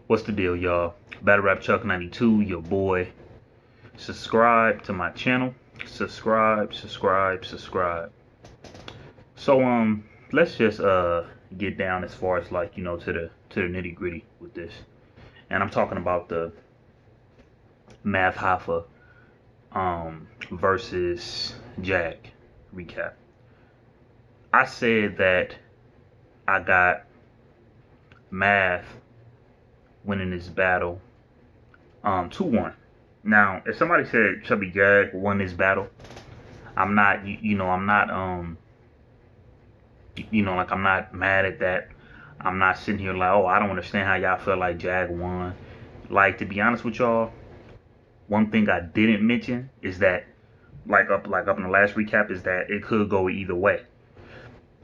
What's the deal, y'all? Battle Rap Chuck 92, your boy. Subscribe to my channel. Subscribe. So let's just get down as far as like, to the nitty-gritty with this. And I'm talking about the Math Hoffa versus Jag recap. I said that I got Math winning this battle 2-1. Now, if somebody said Chubby Jag won this battle, I'm not, I'm not, like I'm not mad at that. I'm not sitting here like, oh, I don't understand how y'all feel like Jag won. Like, to be honest with y'all, one thing I didn't mention is that, like up in the last recap, is that it could go either way.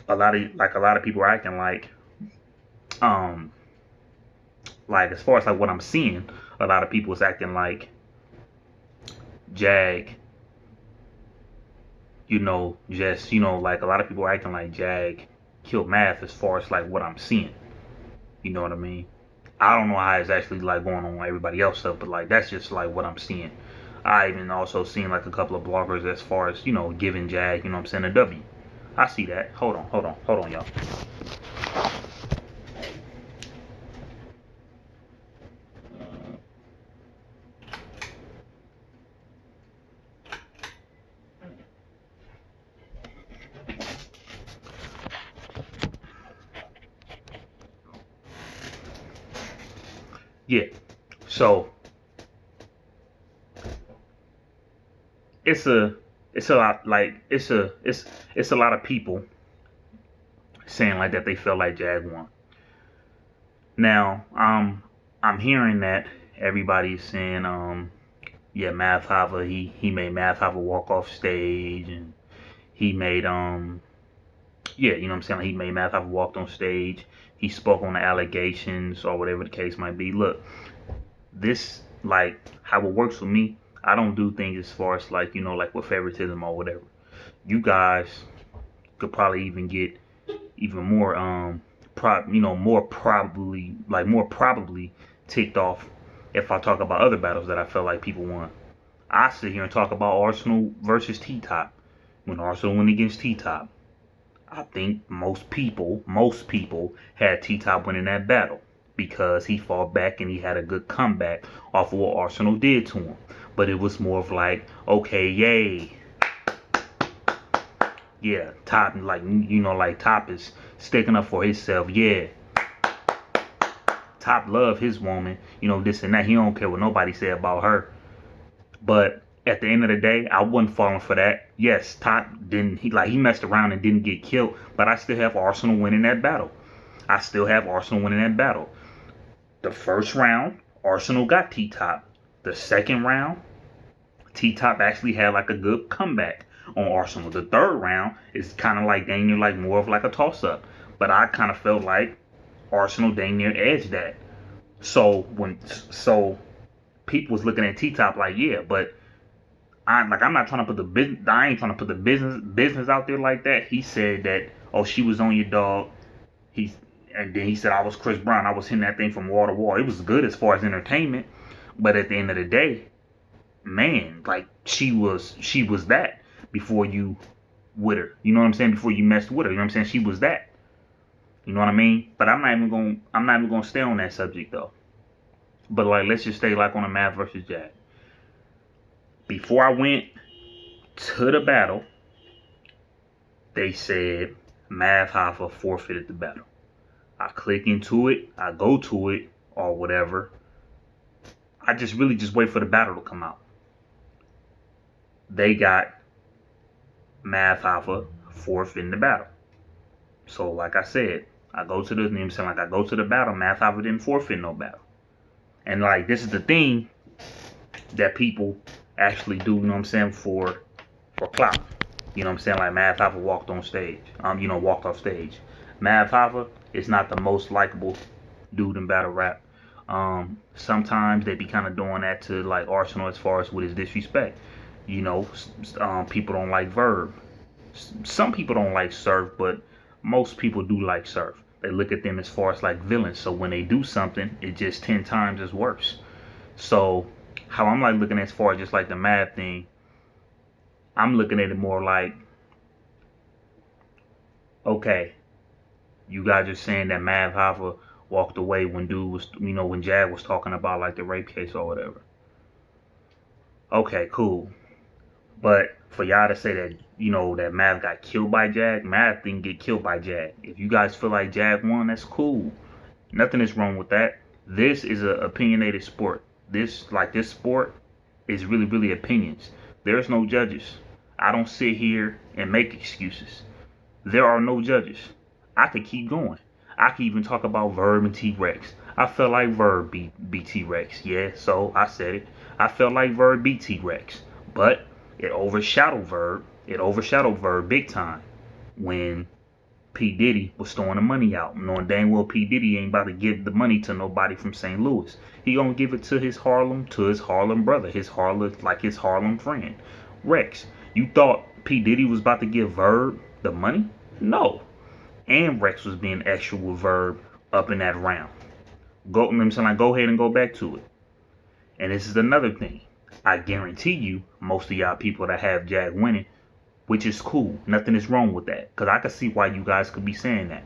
A lot of people are acting like as far as like what I'm seeing, a lot of people is acting like Jag, like a lot of people are acting like Jag killed Math as far as like what I'm seeing. You know what I mean? I don't know how it's actually like going on with everybody else stuff, but like that's just like what I'm seeing. I even also seen like a couple of bloggers as far as, giving Jag, a W. I see that. Hold on, y'all. Yeah, so it's a lot like it's a lot of people saying like that they feel like Jag won. Now I'm hearing that everybody's saying yeah, Math Hoffa, he made Math Hoffa walk off stage, and he made yeah, he made Math Hoffa walked on stage. He spoke on the allegations or whatever the case might be. Look, this, like, how it works for me, I don't do things as far as like, like with favoritism or whatever. You guys could probably even get even more more probably ticked off if I talk about other battles that I felt like people won. I sit here and talk about Arsenal versus T-Top. When Arsenal went against T-Top, I think most people had T-Top winning that battle because he fought back and he had a good comeback off of what Arsenal did to him. But it was more of like, okay, yay. Yeah, Top, like, like Top is sticking up for himself. Yeah. Top love his woman, this and that. He don't care what nobody say about her. But at the end of the day, I wasn't falling for that. Yes, Top didn't, he messed around and didn't get killed, but I still have Arsenal winning that battle. The first round, Arsenal got T-Top. The second round, T-Top actually had like a good comeback on Arsenal. The third round is kind of like dang near like more of like a toss-up. But I kind of felt like Arsenal dang near edged that. So people was looking at T-Top like, yeah, but I'm not trying to put the business. I ain't trying to put the business out there like that. He said that, oh, she was on your dog. And then he said I was Chris Brown. I was hitting that thing from wall to wall. It was good as far as entertainment, but at the end of the day, man, like she was that before you with her. You know what I'm saying? Before you messed with her. You know what I'm saying? She was that. You know what I mean? But I'm not even gonna stay on that subject though. But like, let's just stay like on a Math versus Jag. Before I went to the battle, they said Math Hoffa forfeited the battle. I click into it, I go to it, or whatever. I just wait for the battle to come out. They got Math Hoffa forfeiting the battle. So like I said, I go to the battle, Math Hoffa didn't forfeit no battle. And like, this is the thing that people actually do, for clout. Like Math Hoffa walked off stage. Math Hoffa is not the most likable dude in battle rap. Sometimes they be kind of doing that to like Arsenal as far as with his disrespect. People don't like Verb. Some people don't like Surf, but most people do like Surf. They look at them as far as like villains. So when they do something, it just 10 times is worse. So how I'm like looking as far as just like the Mav thing, I'm looking at it more like, okay, you guys are saying that Mav Hoffa walked away when dude was, when Jag was talking about like the rape case or whatever. Okay, cool. But for y'all to say that, that Mav got killed by Jag, Mav didn't get killed by Jag. If you guys feel like Jag won, that's cool. Nothing is wrong with that. This is an opinionated sport. This sport is really, really opinions. There's no judges. I don't sit here and make excuses. There are no judges. I could keep going. I could even talk about Verb and T-Rex. I felt like Verb beat T-Rex. Yeah, so I said it. I felt like Verb beat T-Rex. But it overshadowed Verb. It overshadowed Verb big time when P. Diddy was throwing the money out, knowing dang well P. Diddy ain't about to give the money to nobody from St. Louis. He gonna give it to his Harlem brother, his Harlem friend, Rex. You thought P. Diddy was about to give Verb the money? No. And Rex was being extra with Verb up in that round. Go ahead and go back to it. And this is another thing. I guarantee you, most of y'all people that have Jag winning, which is cool. Nothing is wrong with that. Because I can see why you guys could be saying that.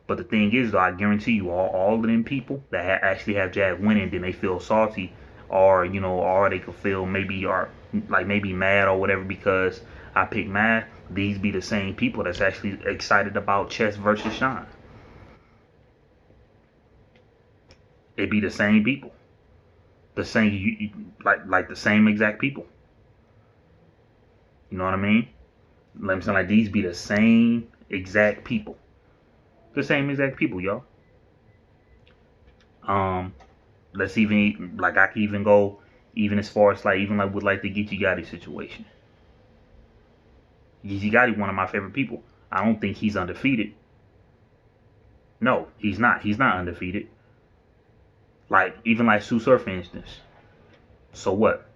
But the thing is, though, I guarantee you, all of them people that actually have Jag winning, then they feel salty, or or they could feel maybe mad or whatever because I picked Mav. These be the same people that's actually excited about Chess versus Shine. It be the same people, the same like the same exact people. You know what I mean? Let me say like these be the same exact people. The same exact people, y'all. Let's even I can even go even as far as with the Geechee Gotti situation. Geechee Gotti, one of my favorite people. I don't think he's undefeated. No, he's not. He's not undefeated. Even Sue Surf, for instance. So what?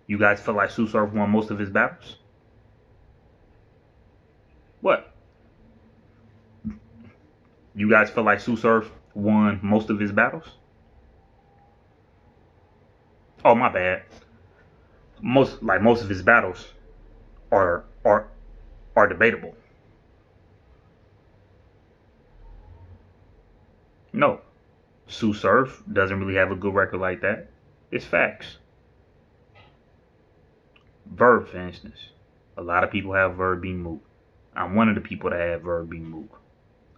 You guys feel like Sue Surf won most of his battles? What? You guys feel like Sue Surf won most of his battles? Oh, my bad. Most of his battles are debatable. No. Sue Surf doesn't really have a good record like that. It's facts. Verb, for instance. A lot of people have Verb being Mook. I'm one of the people that had Verb being Mook.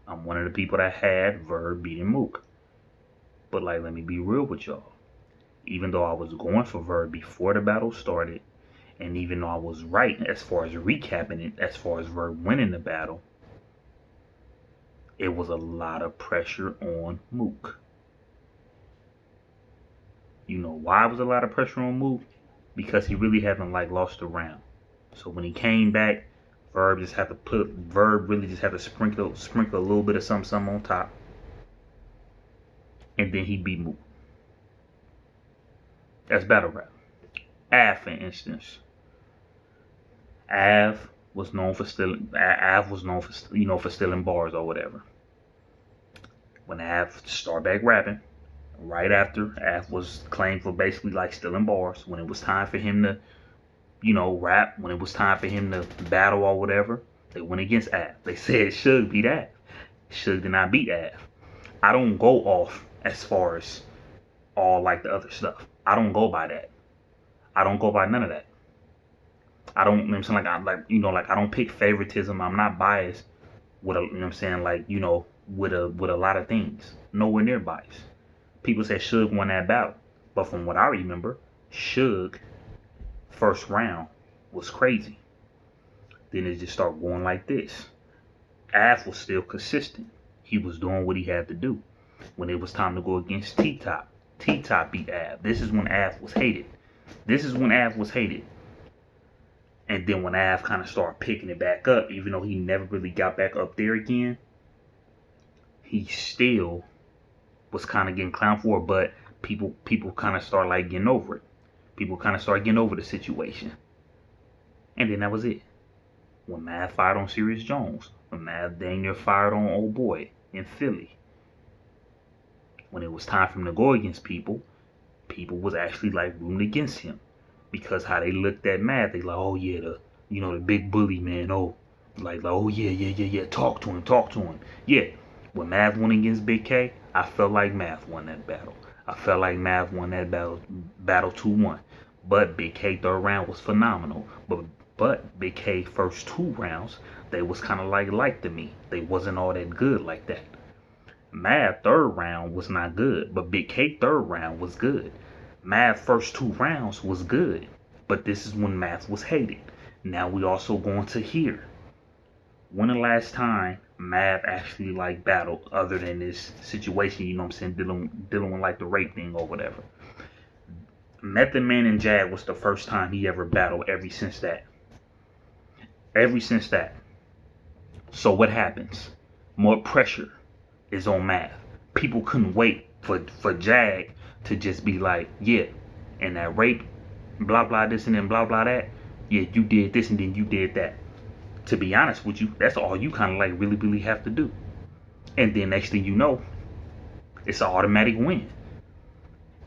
I'm one of the people that had Verb beating Mook. But let me be real with y'all. Even though I was going for Verb before the battle started, and even though I was right as far as recapping it, as far as Verb winning the battle, it was a lot of pressure on Mook. You know why it was a lot of pressure on Mook? Because he really haven't lost a round. So when he came back, Verb really just had to sprinkle a little bit of something on top. And then he beat Mook. That's battle rap. Av, for instance. Av was known for stealing bars or whatever. When Av started back rapping, right after Av was claimed for basically stealing bars, when it was time for him to rap, when it was time for him to battle or whatever, they went against Av. They said Suge beat Av. Suge did not beat Av. I don't go off as far as all the other stuff. I don't go by that. I don't go by none of that. I don't, I don't pick favoritism. I'm not biased with with a lot of things. Nowhere near biased. People say Suge won that battle, but from what I remember, Suge first round was crazy. Then it just started going like this. Av was still consistent. He was doing what he had to do. When it was time to go against T-Top, T-Top beat Av. This is when Av was hated. And then when Av kind of started picking it back up, even though he never really got back up there again, he still was kind of getting clowned for it, but people kind of started getting over it. People kind of started getting over the situation. And then that was it. When Mav fired on Serious Jones, when Mav dang near fired on old boy, in Philly. When it was time for him to go against people, people was actually like rooting against him because how they looked at Math, they like, oh yeah, the big bully man, oh, like oh yeah, talk to him, yeah. When Math went against Big K, I felt like Math won that battle. I felt like Math won that battle 2-1. But Big K third round was phenomenal. But Big K first 2 rounds, they was kind of like to me. They wasn't all that good like that. Math third round was not good, but Big K third round was good. Math first 2 rounds was good, but this is when Math was hated. Now we also going to hear when the last time Math actually like battled other than this situation, you know what I'm saying, dealing with like the rape thing or whatever. Method Man and Jag was the first time he ever battled ever since that. Ever since that. So what happens? More pressure is on Math. People couldn't wait for Jag to just be like, yeah, and that rape, blah blah this and then blah blah that. Yeah, you did this and then you did that. To be honest with you, that's all you kind of like really have to do. And then next thing you know, it's an automatic win.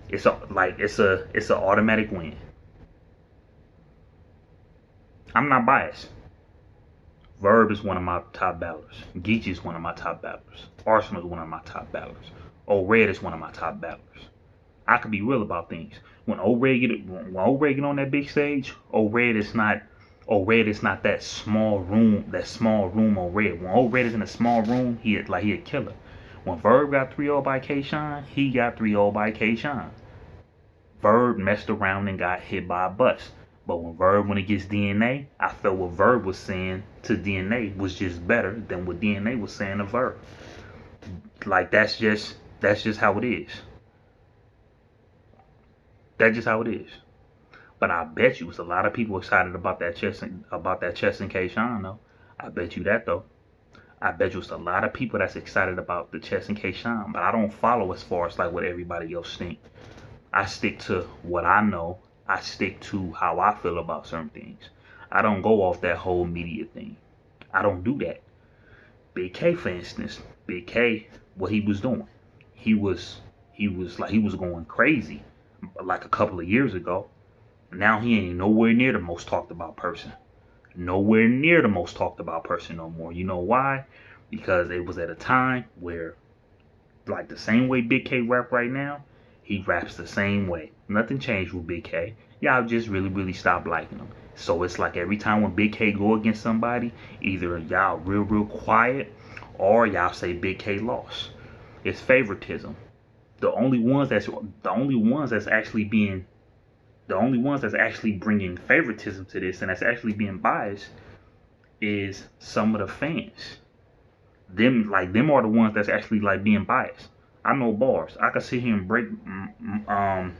It's an automatic win. I'm not biased. Verb is one of my top battlers. Geechee is one of my top battlers. Arsenal is one of my top battlers. O-Red is one of my top battlers. I could be real about things. When O-Red get on that big stage, O-Red is not that small room O-Red. When O-Red is in a small room, he a killer. When Verb got 3-0 by K-Shine, he got 3-0 by K-Shine. Verb messed around and got hit by a bus. But when Verb went against DNA, I felt what Verb was saying to DNA was just better than what DNA was saying to Verb. Like that's just how it is. That's just how it is. But I bet you it's a lot of people excited about that chess and K-Shine though. I bet you that though. I bet you it's a lot of people that's excited about the chess and K-Shine, but I don't follow as far as like what everybody else think. I stick to what I know. I stick to how I feel about certain things. I don't go off that whole media thing. I don't do that. Big K, for instance, Big K, what he was doing, he was going crazy like a couple of years ago. Now he ain't nowhere near the most talked about person. Nowhere near the most talked about person no more. You know why? Because it was at a time where, like the same way Big K rap right now, he raps the same way. Nothing changed with Big K. Y'all just really stopped liking him. So it's like every time when Big K go against somebody, either y'all real quiet or y'all say Big K lost. It's favoritism. The only ones that's actually bringing favoritism to this and that's actually being biased is some of the fans. Them are the ones that's actually like being biased. I know bars. I could sit here and break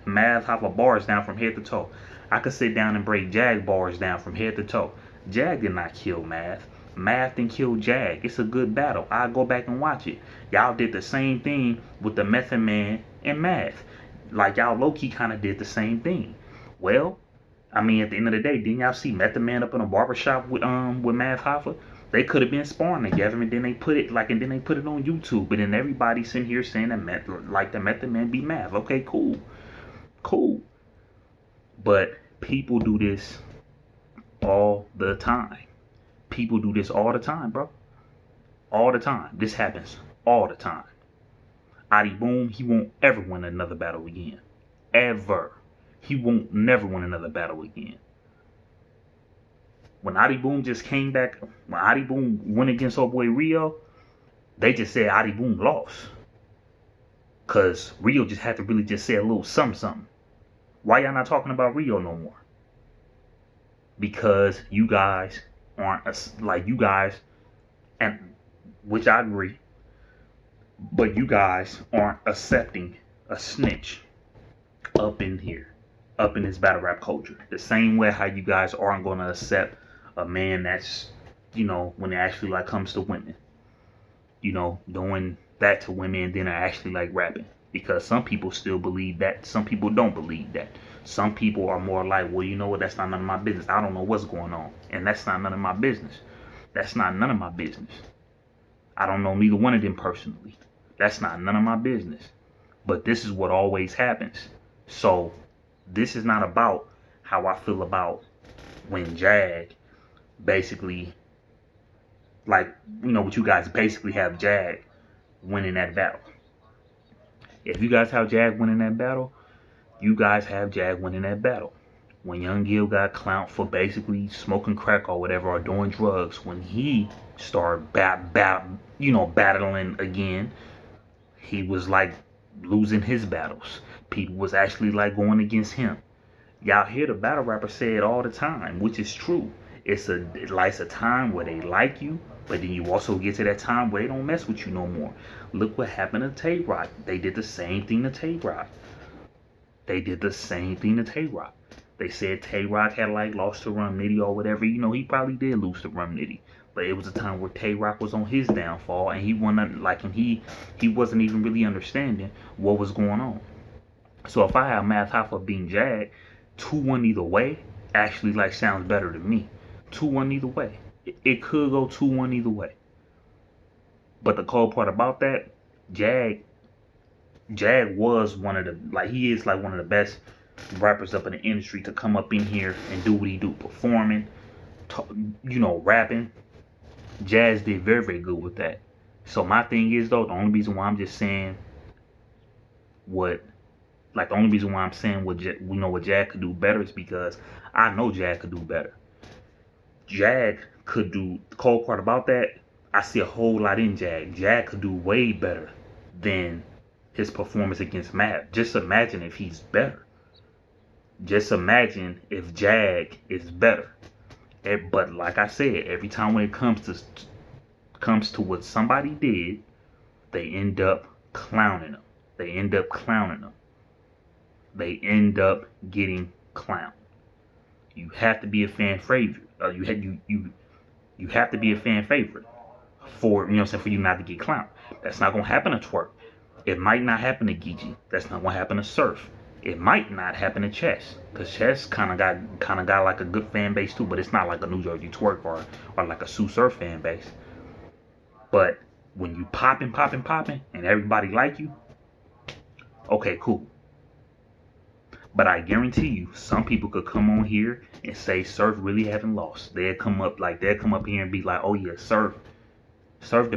Math Hoffa bars down from head to toe. I could sit down and break Jag bars down from head to toe. Jag did not kill Math. Math didn't kill Jag. It's a good battle. I'll go back and watch it. Y'all did the same thing with the Method Man and Math. Like y'all low-key kind of did the same thing. Well, I mean, at the end of the day, didn't y'all see Method Man up in a barbershop with Math Hoffa? They could have been sparring together, and then they put it on YouTube, and then everybody sitting here saying that the Method Man beat Math. Okay, cool. But people do this all the time. People do this all the time, bro. All the time. This happens all the time. Adi Boom, he won't ever win another battle again. Ever. He won't never win another battle again. When Adi Boom just came back, when Adi Boom went against old boy Rio, they just said Adi Boom lost. Because Rio just had to really just say a little something. Why y'all not talking about Rio no more? Because you guys aren't, and which I agree, but you guys aren't accepting a snitch up in here, up in this battle rap culture. The same way how you guys aren't going to accept a man that's, when it actually like comes to women, doing that to women and then are actually like rapping. Because some people still believe that. Some people don't believe that. Some people are more like, well, you know what? That's not none of my business. I don't know what's going on. And that's not none of my business. That's not none of my business. I don't know neither one of them personally. That's not none of my business. But this is what always happens. So this is not about how I feel about when Jag basically, like, what you guys basically have Jag winning that battle. If you guys have Jag winning that battle, you guys have Jag winning that battle. When Young Gil got clowned for basically smoking crack or whatever, or doing drugs, when he started battling again, he was like losing his battles. People was actually like going against him. Y'all hear the battle rapper say it all the time, which is true. It's a time where they like you, but then you also get to that time where they don't mess with you no more. Look what happened to Tay Rock. They did the same thing to Tay Rock. They said Tay Rock had like lost to Rum Nitty or whatever. He probably did lose to Rum Nitty. But it was a time where Tay Rock was on his downfall, and he wasn't even really understanding what was going on. So if I have Math Hoffa being Jag, 2-1 either way actually like sounds better to me. 2-1 either way. It could go 2-1 either way. But the cold part about that, Jag was he is like one of the best rappers up in the industry to come up in here and do what he do, performing, rapping. Jazz did very, very good with that. So my thing is though, the only reason why I'm saying what Jag could do better is because I know Jag could do better. Jag could do, the cold part about that, I see a whole lot in Jag. Jag could do way better than his performance against Mav. Just imagine if he's better. Just imagine if Jag is better. But like I said, every time when it comes to what somebody did, they end up clowning them. They end up getting clowned. You have to be a fan favorite. You have to be a fan favorite for for you not to get clowned. That's not gonna happen to Twerk. It might not happen to Geechee. That's not gonna happen to Surf. It might not happen to Chess, because Chess kind of got like a good fan base too, but it's not like a New Jersey Twerk or like a Sue Surf fan base. But when you popping, and everybody like you, okay, cool. But I guarantee you, some people could come on here and say Surf really haven't lost. They'll come up here and be like, oh yeah, Surf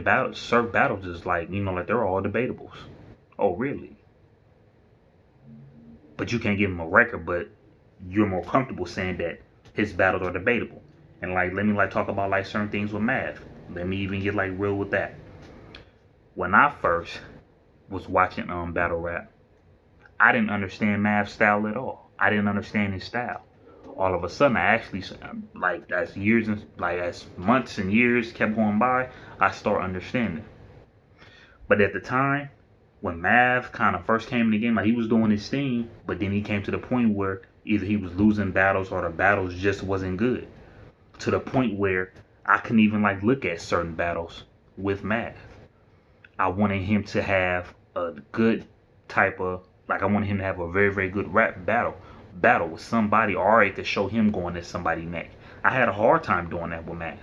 battles is like, like they're all debatable. Oh really? But you can't give him a record, but you're more comfortable saying that his battles are debatable. And like, let me like talk about like certain things with Mav. Let me even get like real with that. When I first was watching battle rap, I didn't understand Mav's style at all. I didn't understand his style. All of a sudden, I actually, like, as months and years kept going by, I started understanding. But at the time, when Mav kind of first came in the game, like he was doing his thing, but then he came to the point where either he was losing battles or the battles just wasn't good. To the point where I couldn't even like look at certain battles with Mav. I wanted him to have a good type of, like I wanted him to have a very, very good rap battle with somebody, or it could show him going at somebody next. I had a hard time doing that with Mav.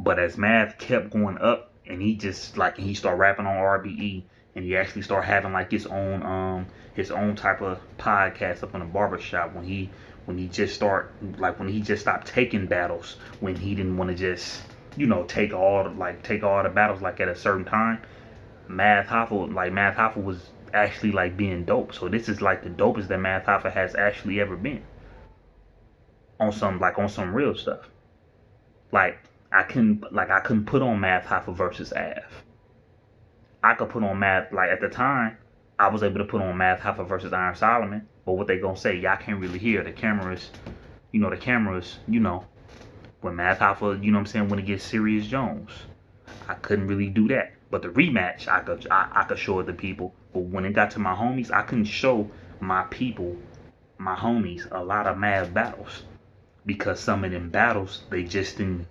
But as Mav kept going up, and he started rapping on RBE, and he actually started having like his own type of podcast up in the barbershop, when he just stopped taking battles, when he didn't want to just take all the battles like at a certain time. Math Hoffa was actually like being dope. So this is like the dopest that Math Hoffa has actually ever been on some real stuff. Like I couldn't put on Math Hoffa versus Av. I could put on Math, like at the time I was able to put on Math Hoffa versus Iron Solomon, but what they gonna say, y'all can't really hear the cameras. When Math Hoffa, when it gets Serious Jones, I couldn't really do that. But the rematch, I could show it to people. But when it got to my homies, I couldn't show my homies, a lot of Mav battles, because some of them battles they just didn't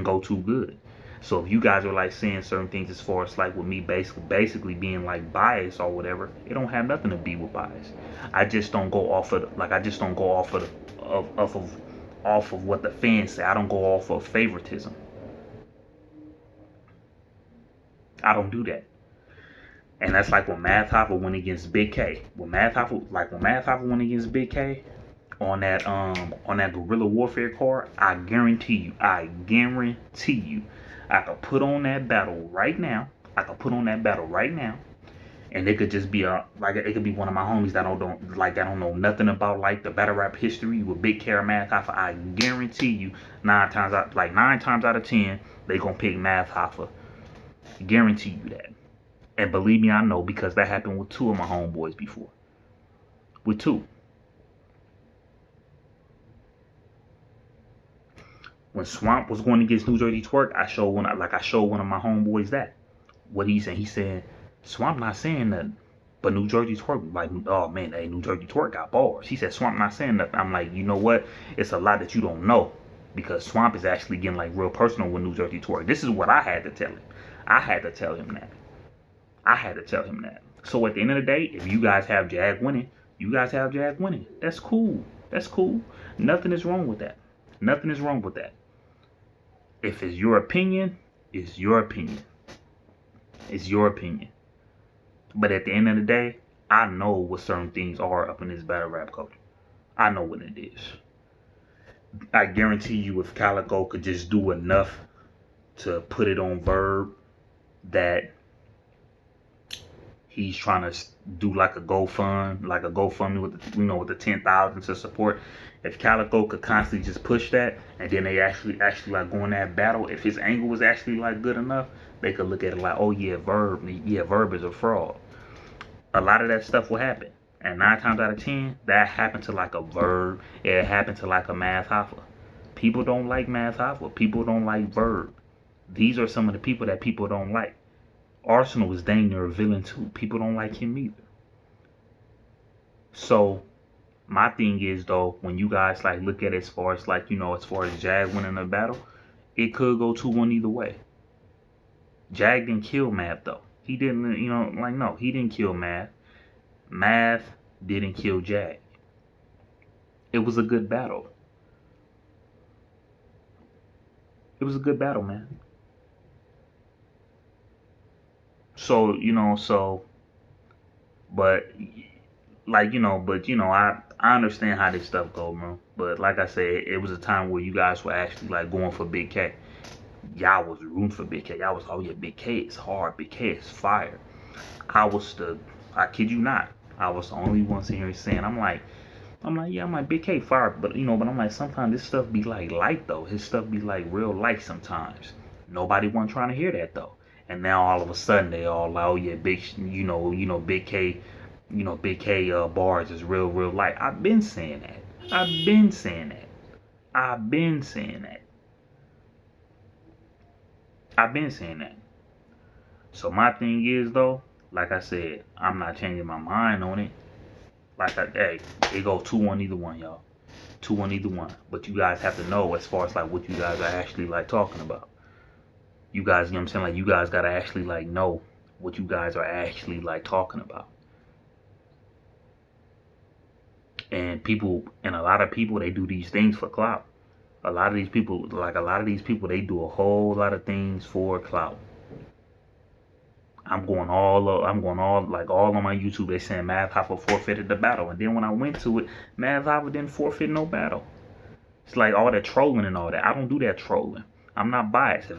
go too good. So if you guys are like saying certain things as far as like with me basically being like biased or whatever, it don't have nothing to be with bias. I just don't go off of off of what the fans say. I don't go off of favoritism. I don't do that. And that's like when Math Hoffa went against Big K. When Math Hoffa went against Big K on that guerrilla warfare card, I guarantee you, I could put on that battle right now. And it could just be it could be one of my homies that don't know nothing about like the battle rap history with Big K or Math Hoffa. I guarantee you, nine times out of 10, they gonna pick Math Hoffa. Guarantee you that. And believe me, I know, because that happened with two of my homeboys before. With two. When Swamp was going against New Jersey Twerk, I showed one of my homeboys that. What he said. He said, Swamp not saying nothing. But New Jersey Twerk, like, oh man, hey, New Jersey Twerk got bars. He said Swamp not saying nothing. I'm like, you know what? It's a lot that you don't know. Because Swamp is actually getting like real personal with New Jersey Twerk. This is what I had to tell him. I had to tell him that. So at the end of the day, if you guys have Jag winning, That's cool. Nothing is wrong with that. If it's your opinion, it's your opinion. But at the end of the day, I know what certain things are up in this battle rap culture. I know what it is. I guarantee you, if Calico could just do enough to put it on Verb that he's trying to do like a GoFundMe with the 10,000 to support. If Calico could constantly just push that, and then they actually like go in that battle, if his angle was actually like good enough, they could look at it like, oh yeah, Verb is a fraud. A lot of that stuff will happen, and 9 times out of 10, that happened to like a Verb. It happened to like a Math Hoffa. People don't like Math Hoffa. People don't like Verb. These are some of the people that people don't like. Arsenal is dang near a villain too. People don't like him either. So my thing is though, when you guys like look at it as far as Jag winning a battle, it could go 2-1 either way. Jag didn't kill Math though. He didn't, no, he didn't kill Math. Math didn't kill Jag. It was a good battle. Man. But I understand how this stuff go, man. But like I said, it was a time where you guys were actually like going for Big K. Y'all was rooting for Big K. Y'all was, oh yeah, Big K is hard. Big K is fire. I kid you not, I was the only one sitting here saying, I'm like, Big K fire, but I'm like, sometimes this stuff be like light though. His stuff be like real light sometimes. Nobody wasn't trying to hear that though. And now all of a sudden they all like, oh yeah, Big K, Big K bars is real light. I've been saying that. So my thing is though, like I said, I'm not changing my mind on it. It goes 2-1 either one, y'all. 2-1 either one. But you guys have to know as far as like what you guys are actually like talking about. You guys, what I'm saying? Like you guys gotta actually like know what you guys are actually like talking about. And a lot of people, they do these things for clout. A lot of these people, they do a whole lot of things for clout. I'm going all on my YouTube. They saying Math Hoffa forfeited the battle, and then when I went to it, Math Hoffa didn't forfeit no battle. It's like all that trolling and all that. I don't do that trolling. I'm not biased.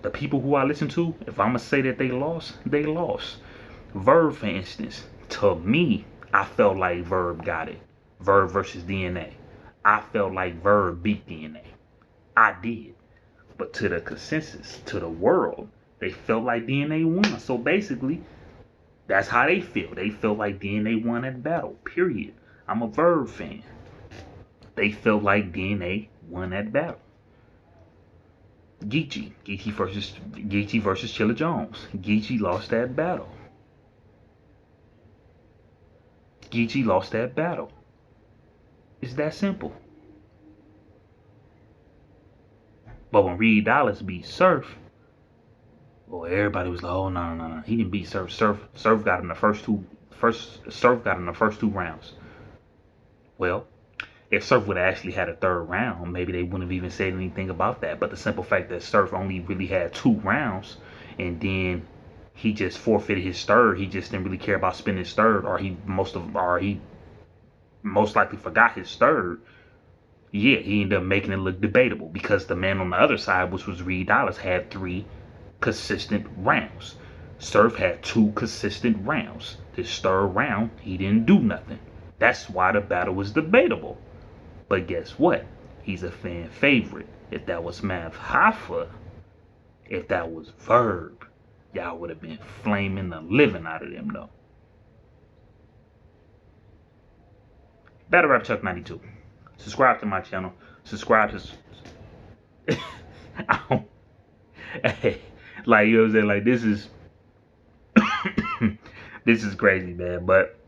The people who I listen to, if I'm gonna say that they lost, they lost. Verb, for instance, to me, I felt like Verb got it. Verb versus DNA. I felt like Verb beat DNA. I did. But to the consensus, to the world, they felt like DNA won. So basically, that's how they feel. They felt like DNA won that battle. Period. I'm a Verb fan. They felt like DNA won that battle. Geechee versus Chilla Jones. Geechee lost that battle. It's that simple. But when Reed Dollaz beat Surf, everybody was like, oh no. He didn't beat Surf. Surf got in the first two rounds. Well, If Surf would have actually had a third round, maybe they wouldn't have even said anything about that. But the simple fact that Surf only really had 2 rounds, and then he just forfeited his third. He just didn't really care about spending his third, or he most likely forgot his third. Yeah, he ended up making it look debatable because the man on the other side, which was Reed Dollaz, had 3 consistent rounds. Surf had 2 consistent rounds. This third round, he didn't do nothing. That's why the battle was debatable. But guess what? He's a fan favorite. If that was Mav Hoffa, if that was Verb, y'all would have been flaming the living out of them though. Battle Rap Chuck 92. Subscribe to my channel. Subscribe to hey, like, you know what I'm saying? Like, this is this is crazy, man. But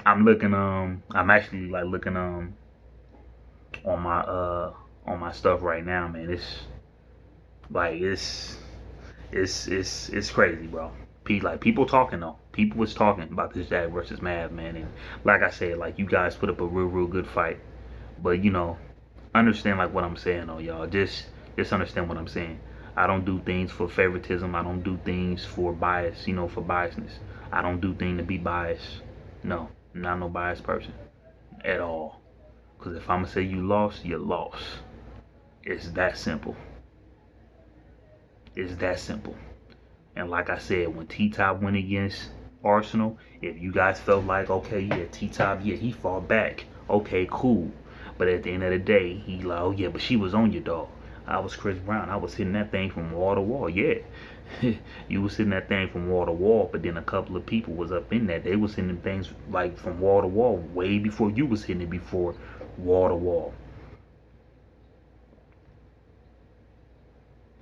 I'm actually like looking on my stuff right now, man. It's crazy, bro. Like, people talking though. People was talking about this Jag versus Mav, man. And like I said, like, you guys put up a real good fight. But understand like what I'm saying though, y'all. Just understand what I'm saying. I don't do things for favoritism. I don't do things for bias, for biasness. I don't do things to be biased. No, I'm not no biased person at all. Because if I'm gonna say you lost, you lost. It's that simple. It's that simple. And like I said, when T-Top went against Arsenal, if you guys felt like, okay, yeah, T-Top, yeah, he fought back. Okay, cool. But at the end of the day, he like, oh yeah, but she was on your dog. I was Chris Brown. I was hitting that thing from wall to wall. Yeah. You was hitting that thing from wall to wall, but then a couple of people was up in that. They was hitting things like from wall to wall way before you was hitting it before wall to wall.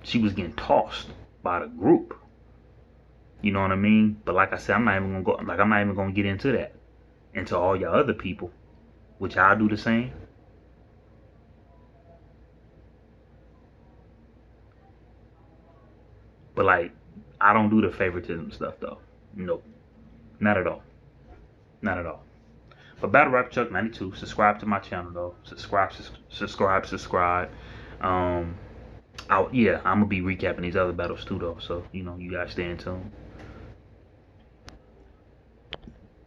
She was getting tossed by the group. You know what I mean? But like I said, I'm not even gonna get into that. Into all y'all other people, which I'll do the same. But like, I don't do the favoritism stuff though. Nope. Not at all. Not at all. But Battle Rap Chuck 92, subscribe to my channel though. Subscribe. Yeah, I'm gonna be recapping these other battles too though. So, you guys stay in tune.